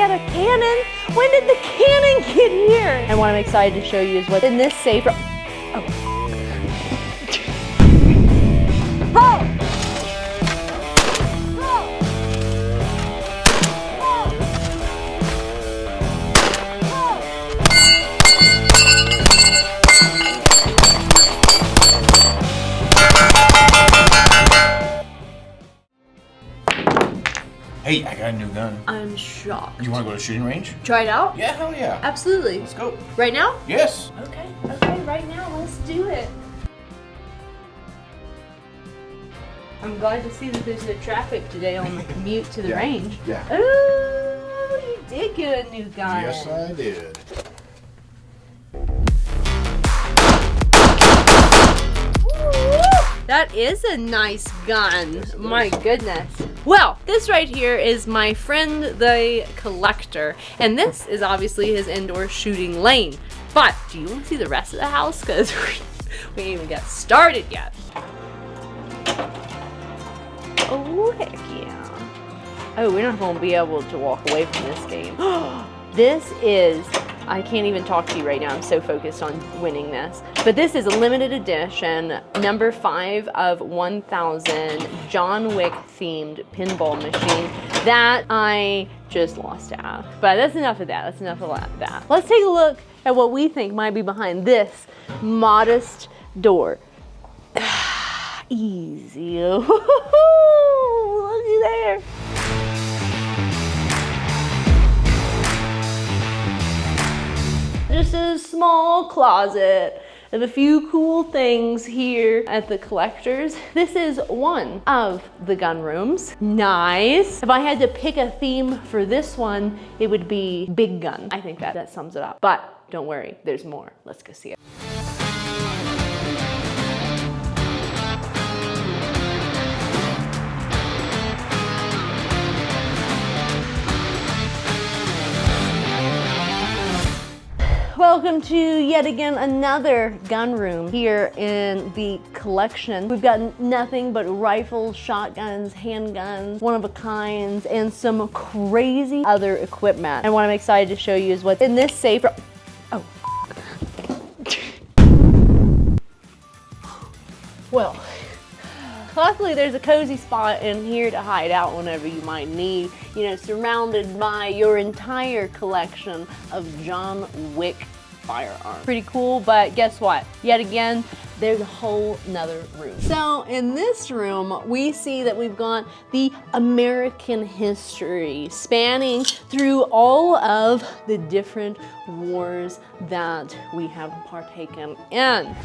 had a cannon? When did the cannon get here? And what I'm excited to show you is what's in this safe. Oh. Oh. Hey, I got a new gun. I'm shocked. You want to go to the shooting range? Try it out? Yeah, hell yeah. Absolutely. Let's go. Right now? Yes. Okay, right now, let's do it. I'm glad to see that there's no traffic today on the commute to the range. Yeah. Oh, you did get a new gun. Yes, I did. That is a nice gun. Yes, my goodness. Well, this right here is my friend the collector, and this is obviously his indoor shooting lane. But do you want to see the rest of the house? Because we ain't even got started yet. Oh, heck yeah. Oh, we're not going to be able to walk away from this game. This is, I can't even talk to you right now. I'm so focused on winning this. But this is a limited edition, number 5 of 1,000 John Wick themed pinball machine that I just lost at. But that's enough of that. That's enough of that. Let's take a look at what we think might be behind this modest door. Easy. Looky there. Just a small closet of a few cool things here at the collector's. This is one of the gun rooms. Nice. If I had to pick a theme for this one, it would be big gun. I think that sums it up. But don't worry, there's more. Let's go see it. Welcome to yet again another gun room here in the collection. We've got nothing but rifles, shotguns, handguns, one-of-a-kinds, and some crazy other equipment. And what I'm excited to show you is what's in this safe. Oh. Well, luckily there's a cozy spot in here to hide out whenever you might need, you know, surrounded by your entire collection of John Wick firearms. Pretty cool, but guess what? Yet again, there's a whole nother room. So in this room, we see that we've got the American history spanning through all of the different wars that we have partaken in.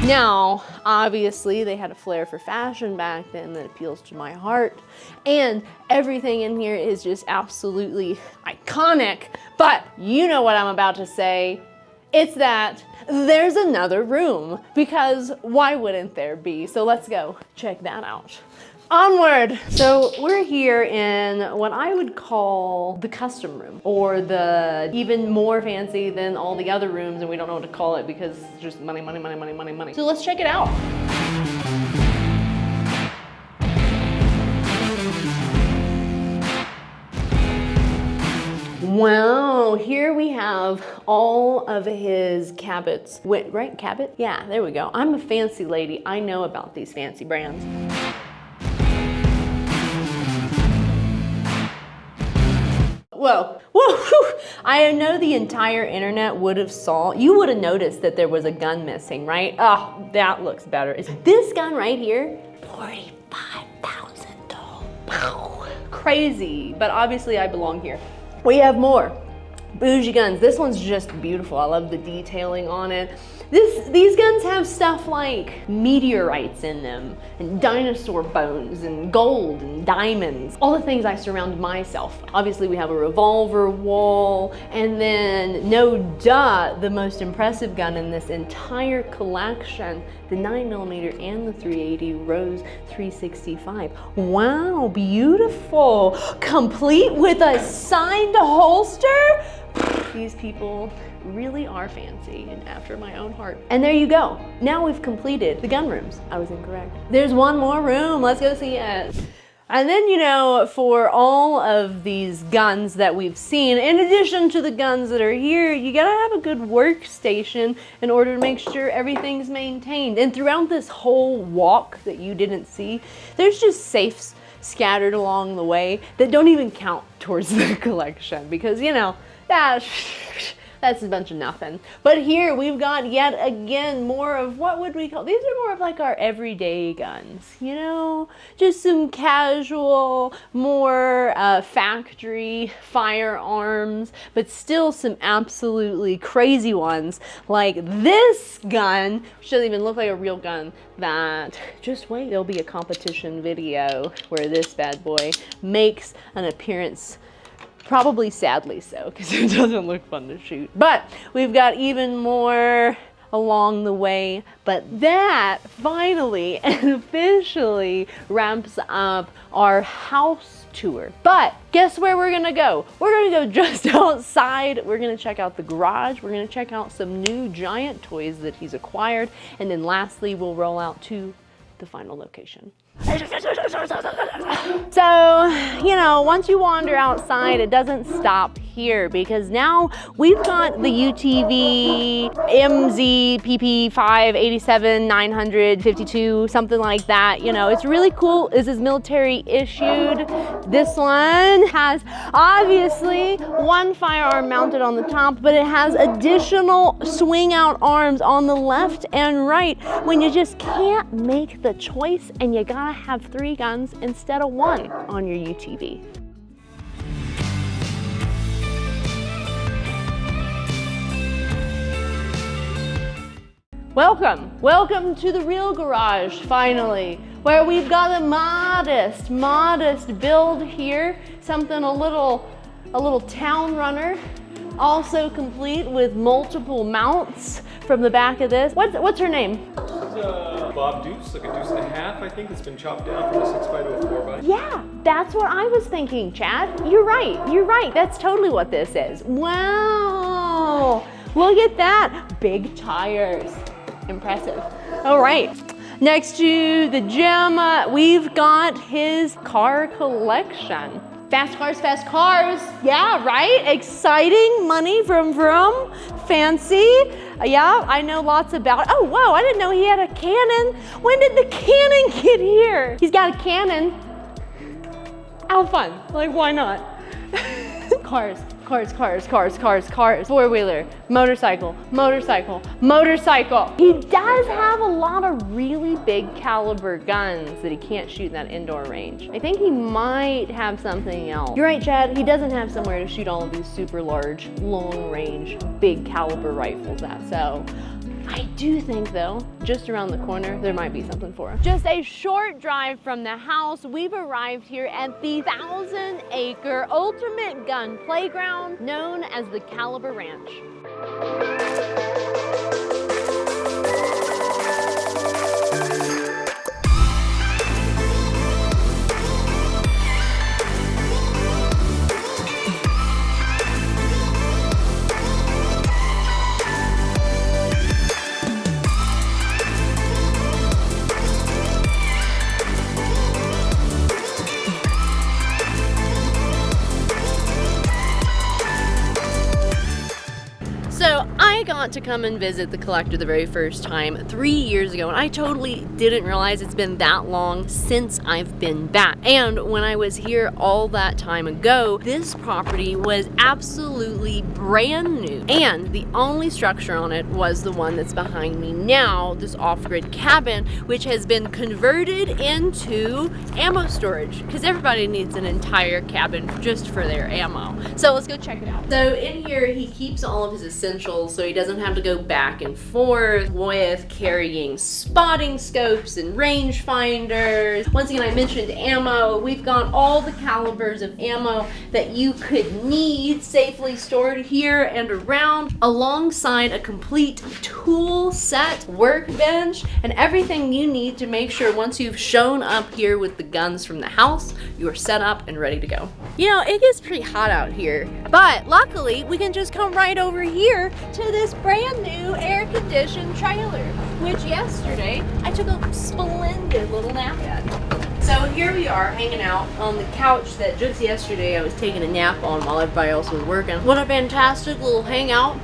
Now, obviously, they had a flair for fashion back then that appeals to my heart, and everything in here is just absolutely iconic, but you know what I'm about to say. It's that there's another room, because why wouldn't there be? So let's go check that out. Onward! So we're here in what I would call the custom room, or the even more fancy than all the other rooms, and we don't know what to call it because it's just money, money, money, money, money, money. So let's check it out. Wow, here we have all of his cabinets. Wait, right, cabinet? Yeah, there we go. I'm a fancy lady. I know about these fancy brands. Whoa, whoa, I know the entire internet would have you would have noticed that there was a gun missing, right? Oh, that looks better. Is this gun right here? $45,000. Crazy, but obviously I belong here. We have more bougie guns. This one's just beautiful. I love the detailing on it. These guns have stuff like meteorites in them, and dinosaur bones, and gold, and diamonds. All the things I surround myself. Obviously we have a revolver wall, and then no duh, the most impressive gun in this entire collection, the 9mm and the 380 Rose 365. Wow, beautiful. Complete with a signed holster. These people really are fancy and after my own heart. And there you go. Now we've completed the gun rooms. I was incorrect. There's one more room. Let's go see it. And then, you know, for all of these guns that we've seen, in addition to the guns that are here, you gotta have a good workstation in order to make sure everything's maintained. And throughout this whole walk that you didn't see, there's just safes scattered along the way that don't even count towards the collection because, you know, that's a bunch of nothing. But here we've got yet again more of what would we call, these are more of like our everyday guns, you know, just some casual, more factory firearms, but still some absolutely crazy ones like this gun, which doesn't even look like a real gun, that, just wait, there'll be a competition video where this bad boy makes an appearance. Probably sadly so, because it doesn't look fun to shoot. But we've got even more along the way. But that finally and officially wraps up our house tour. But guess where we're gonna go? We're gonna go just outside. We're gonna check out the garage. We're gonna check out some new giant toys that he's acquired. And then lastly, we'll roll out to the final location. So, you know, once you wander outside, it doesn't stop here because now we've got the UTV MZ PP5 87 952, something like that. You know, it's really cool. This is military issued. This one has obviously one firearm mounted on the top, but it has additional swing out arms on the left and right when you just can't make the choice and you gotta have 3 guns instead of 1 on your UTV. Welcome to the real garage, finally, where we've got a modest build here, something a little town runner, also complete with multiple mounts from the back of this. What's her name? This is Bob Deuce, like a deuce and a half, I think. It's been chopped down from a 6x to a 4x. Yeah, that's what I was thinking, Chad. You're right. That's totally what this is. Wow, look at that. Big tires. Impressive. All right. Next to the gym, we've got his car collection. Fast cars. Yeah, right? Exciting, money, vroom vroom, fancy. Yeah, I know lots about, oh, whoa, I didn't know he had a cannon. When did the cannon get here? He's got a cannon. How fun, like why not? Cars. Four-wheeler, motorcycle. He does have a lot of really big caliber guns that he can't shoot in that indoor range. I think he might have something else. You're right, Chad, he doesn't have somewhere to shoot all of these super large, long range, big caliber rifles at, so. I do think though, just around the corner, there might be something for him. Just a short drive from the house, we've arrived here at the 1,000-acre ultimate gun playground known as the Caliber Ranch. I got to come and visit the collector the very first time 3 years ago, and I totally didn't realize it's been that long since I've been back. And when I was here all that time ago, this property was absolutely brand new, and the only structure on it was the one that's behind me now, this off-grid cabin, which has been converted into ammo storage, because everybody needs an entire cabin just for their ammo. So let's go check it out. So in here, he keeps all of his essentials, so he doesn't have to go back and forth with carrying spotting scopes and range finders. Once again, I mentioned ammo. We've got all the calibers of ammo that you could need safely stored here and around, alongside a complete tool set, workbench, and everything you need to make sure once you've shown up here with the guns from the house, you are set up and ready to go. You know, it gets pretty hot out here, but luckily we can just come right over here to this brand new air-conditioned trailer, which yesterday I took a splendid little nap at. So here we are hanging out on the couch that just yesterday I was taking a nap on while everybody else was working. What a fantastic little hangout,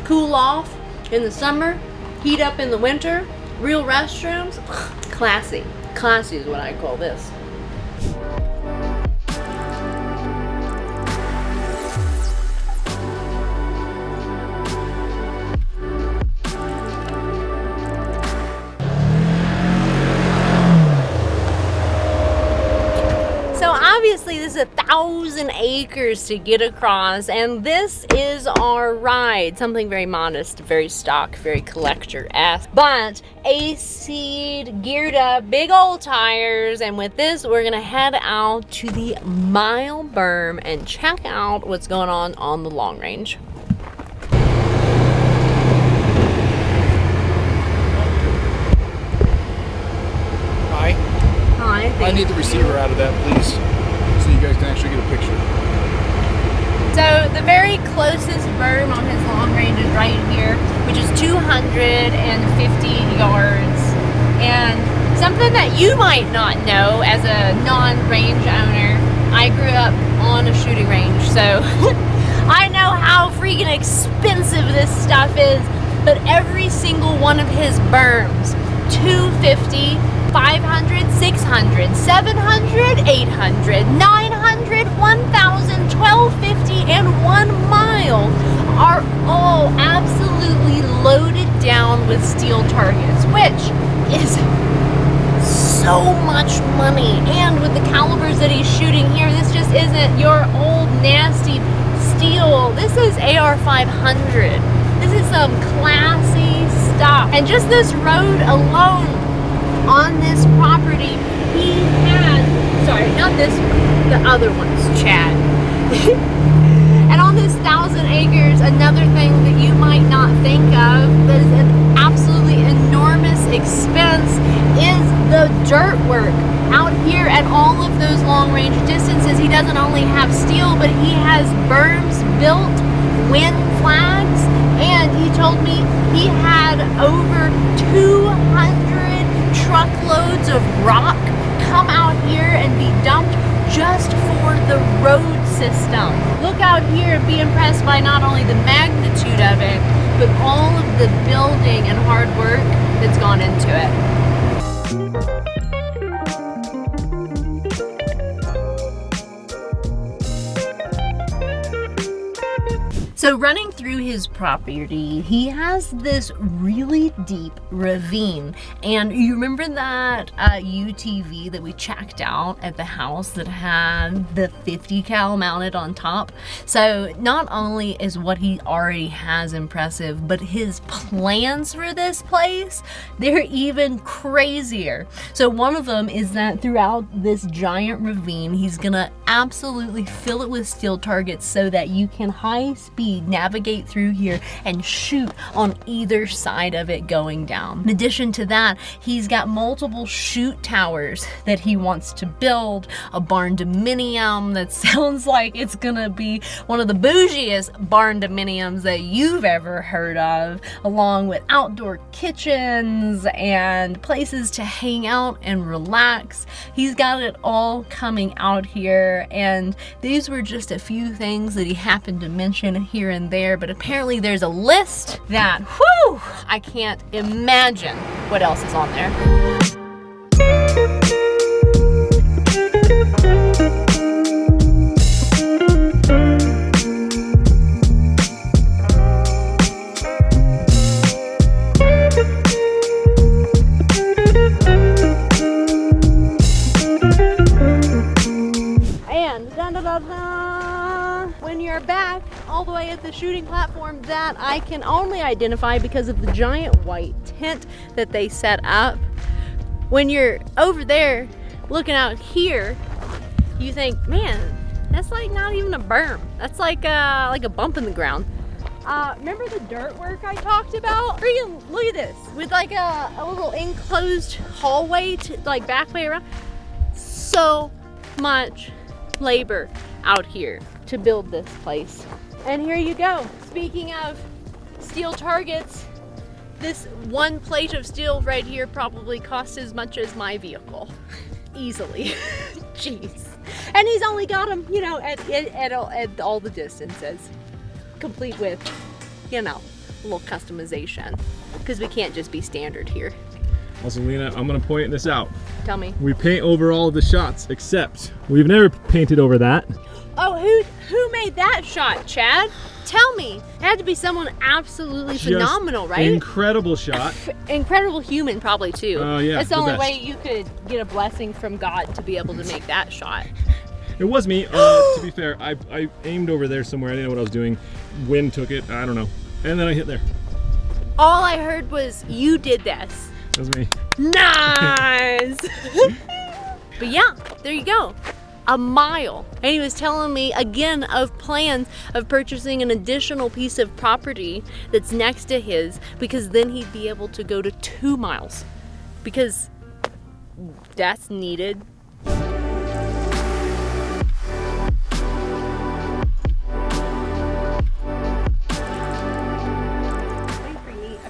cool off in the summer, heat up in the winter, real restrooms, classy. Classy is what I call this. Obviously, this is 1,000 acres to get across, and this is our ride. Something very modest, very stock, very collector-esque, but AC-ed, geared up, big old tires, and with this, we're gonna head out to the mile berm and check out what's going on the long range. Hi. Hi. I need the receiver out of that, please, so you guys can actually get a picture. So the very closest berm on his long range is right here, which is 250 yards. And something that you might not know as a non-range owner, I grew up on a shooting range, so I know how freaking expensive this stuff is. But every single one of his berms, 250, 500, 600, 700, 800, 900, 1,000, 1,250, and 1 mile are all absolutely loaded down with steel targets, which is so much money. And with the calibers that he's shooting here, this just isn't your old nasty steel. This is AR-500. This is some classy stuff. And just this road alone on this property, he had, sorry, not this one, the other one's Chad. And on this 1,000 acres, another thing that you might not think of, that is an absolutely enormous expense, is the dirt work. Out here at all of those long range distances, he doesn't only have steel, but he has berms built, wind flags, and he told me he had over 200 truckloads of rock come out here and be dumped just for the road system. Look out here and be impressed by not only the magnitude of it, but all of the building and hard work that's gone into it. So running through his property, he has this really deep ravine. And you remember that UTV that we checked out at the house that had the 50 cal mounted on top? So not only is what he already has impressive, but his plans for this place, they're even crazier. So one of them is that throughout this giant ravine, he's gonna absolutely fill it with steel targets so that you can high speed navigate through here and shoot on either side of it going down. In addition to that, he's got multiple shoot towers that he wants to build, a barn dominium that sounds like it's gonna be one of the bougiest barn dominiums that you've ever heard of, along with outdoor kitchens and places to hang out and relax. He's got it all coming out here, and these were just a few things that he happened to mention here and there, but apparently there's a list that, whew, I can't imagine what else is on there. And when you're back all the way at the shooting platform that I can only identify because of the giant white tent that they set up. When you're over there looking out here, you think, man, that's like not even a berm. That's like a bump in the ground. Remember the dirt work I talked about? Freaking look at this, with like a little enclosed hallway to like back way around. So much labor out here to build this place. And here you go. Speaking of steel targets, this one plate of steel right here probably costs as much as my vehicle. Easily. Jeez. And he's only got them, you know, at all the distances. Complete with, you know, a little customization. Because we can't just be standard here. Also, Lena, I'm gonna point this out. Tell me. We paint over all of the shots, except we've never painted over that. Oh, who made that shot, Chad? Tell me. It had to be someone absolutely phenomenal, right? Incredible shot. Incredible human, probably too. Oh yeah. That's the only way you could get a blessing from God to be able to make that shot. It was me. To be fair, I aimed over there somewhere. I didn't know what I was doing. Wind took it. I don't know. And then I hit there. All I heard was you did this. That was me. Nice. But yeah, there you go. A mile. And he was telling me again of plans of purchasing an additional piece of property that's next to his, because then he'd be able to go to 2 miles, because that's needed. I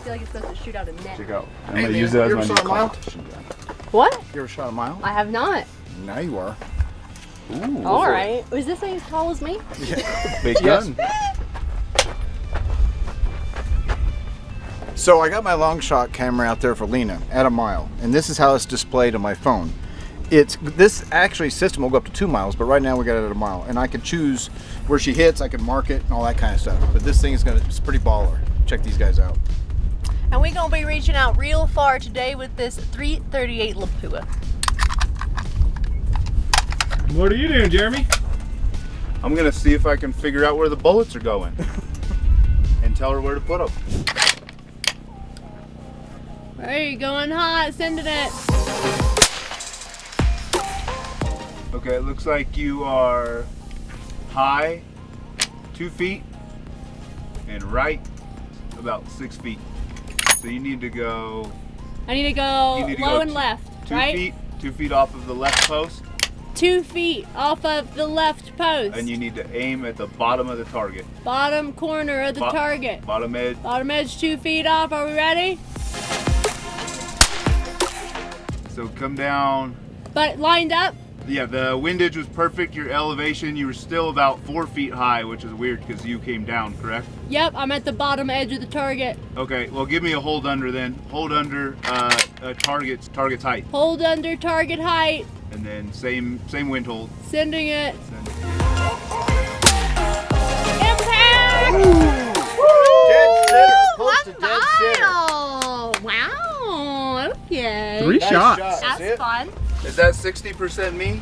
feel like it's supposed to shoot out a net. Check out. I'm Hey, gonna man, use that as you my ever new shot a mile? competition gun. What? You ever shot a mile? I have not. Now you are. Ooh. All right. Is this thing as tall as me? Yeah. Big gun. So I got my long shot camera out there for Lena at a mile, and this is how it's displayed on my phone. This actually system will go up to 2 miles, but right now we got it at a mile, and I can choose where she hits, I can mark it and all that kind of stuff. But this thing it's pretty baller. Check these guys out. And we're gonna be reaching out real far today with this 338 Lapua. What are you doing, Jeremy? I'm gonna see if I can figure out where the bullets are going and tell her where to put them. Hey, going hot, sending it. Okay, it looks like you are high 2 feet and right about 6 feet. So you need to go. I need to go You need to low go and left, 2 right? feet, 2 feet off of the left post, 2 feet off of the left post. and you need to aim at the bottom of the target. Bottom corner of the target. Bottom edge. Bottom edge 2 feet off. Are we ready? So come down. But lined up. Yeah, the windage was perfect. Your elevation, you were still about 4 feet high, which is weird because you came down, correct? Yep, I'm at the bottom edge of the target. Okay, well give me a hold under then. Hold under target's height. Hold under target height. And then same wind hold. Sending it. Send. Impact! Dead sitter. Close to dead sitter. Wow. Okay. 3 Nice shots. shot. That's it? fun. Is that 60% me?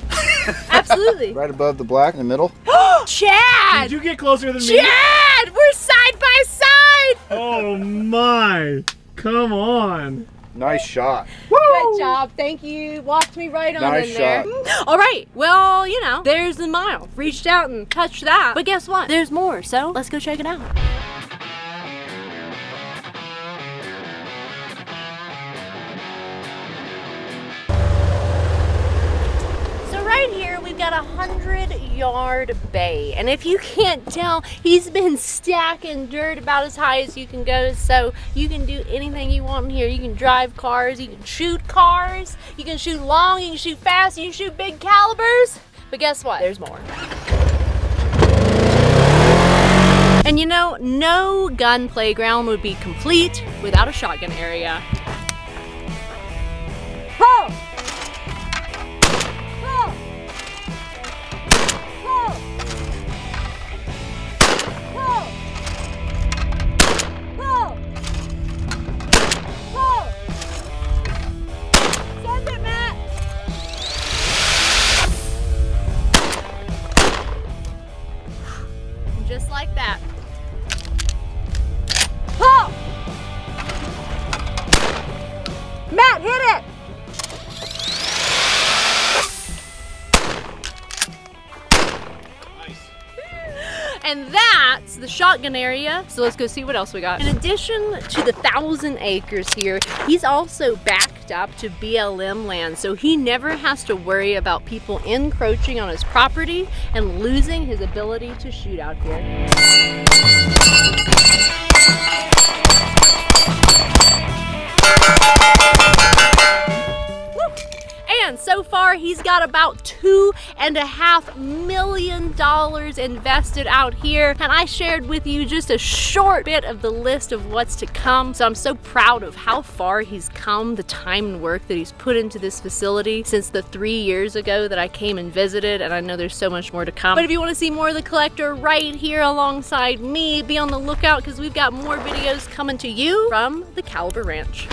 Absolutely. Right above the black in the middle. Chad! Did you get closer than me? Chad! We're side by side! Oh my. Come on. Nice shot. Good job. Thank you. Walked me right on Nice in there. shot. All right. Well, you know, there's the mile. Reached out and touched that. But guess what? There's more. So let's go check it out. Right here we've got a 100-yard bay, and if you can't tell, he's been stacking dirt about as high as you can go, so you can do anything you want in here. You can drive cars, you can shoot cars, you can shoot long, you can shoot fast, you can shoot big calibers, but guess what? There's more. And you know, no gun playground would be complete without a shotgun area. Ho! Just like that. the shotgun area, so let's go see what else we got. In addition to the 1,000 acres here, he's also backed up to BLM land, so he never has to worry about people encroaching on his property and losing his ability to shoot out here. And so far, he's got about $2.5 million invested out here. And I shared with you just a short bit of the list of what's to come. So I'm so proud of how far he's come, the time and work that he's put into this facility since the 3 years ago that I came and visited. And I know there's so much more to come. But if you want to see more of the collector right here alongside me, be on the lookout because we've got more videos coming to you from the Caliber Ranch.